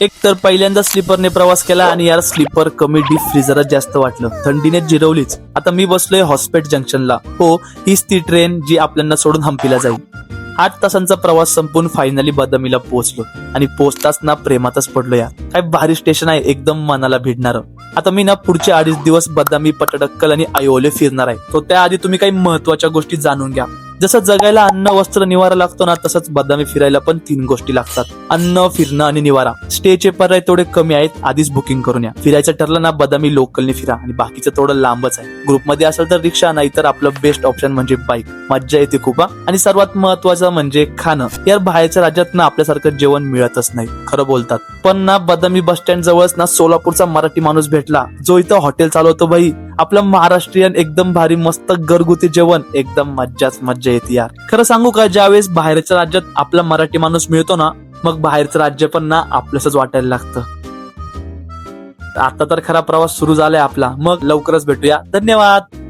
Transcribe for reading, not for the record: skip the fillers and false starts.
एक तर पहिल्यांदा स्लीपरने प्रवास केला आणि यार स्लीपर कमी डीप फ्रीजरच जास्त वाटलं, थंडीने जिरवलीच. आता मी बसलोय हॉस्पेट जंक्शनला. हो, हीच ती ट्रेन जी आपल्याला सोडून हम्पीला जाईल. 8 तासांचा प्रवास संपून फायनली बदामीला पोहोचलो आणि पोहोचताच ना प्रेमातच पडलो यार. काय भारी स्टेशन आहे, एकदम मनाला भिडणार. आता मी ना पुढचे 2.5 दिवस बदामी, पटडक्कल आणि आयोले फिरणार आहे. तो त्याआधी तुम्ही काही महत्वाच्या गोष्टी जाणून घ्या. जसं जगायला अन्न, वस्त्र, निवारा लागतो ना, तसंच बदामी फिरायला पण 3 गोष्टी लागतात: अन्न, फिरणं आणि निवारा. स्टेचे पर्याय थोडे कमी आहेत, आधीच बुकिंग करून या. फिरायचं ठरलं ना, बदामी लोकलने फिरा आणि बाकीचं थोडं लांबच आहे. ग्रुपमध्ये असेल तर रिक्षा, नाही तर आपलं बेस्ट ऑप्शन म्हणजे बाईक. मज्जा येते खूप. आणि सर्वात महत्वाचं म्हणजे खाणं. यार बाहेरच्या राज्यात ना आपल्यासारखं जेवण मिळतच नाही, खरं बोलतात. पण ना बदामी बस स्टँड जवळच ना सोलापूरचा मराठी माणूस भेटला, जो इथं हॉटेल चालवतो भाई. आपलं महाराष्ट्रीयन एकदम भारी मस्त घरगुती जेवण, एकदम मज्जाच मज्जा येते यार. खरं सांगू का, ज्यावेळेस बाहेरच्या राज्यात आपला मराठी माणूस मिळतो ना, मग बाहेरचं राज्य पण ना आपलंच वाटायला लागतं. आता तर खरा प्रवास सुरू झालाय आपला. मग लवकरच भेटूया. धन्यवाद.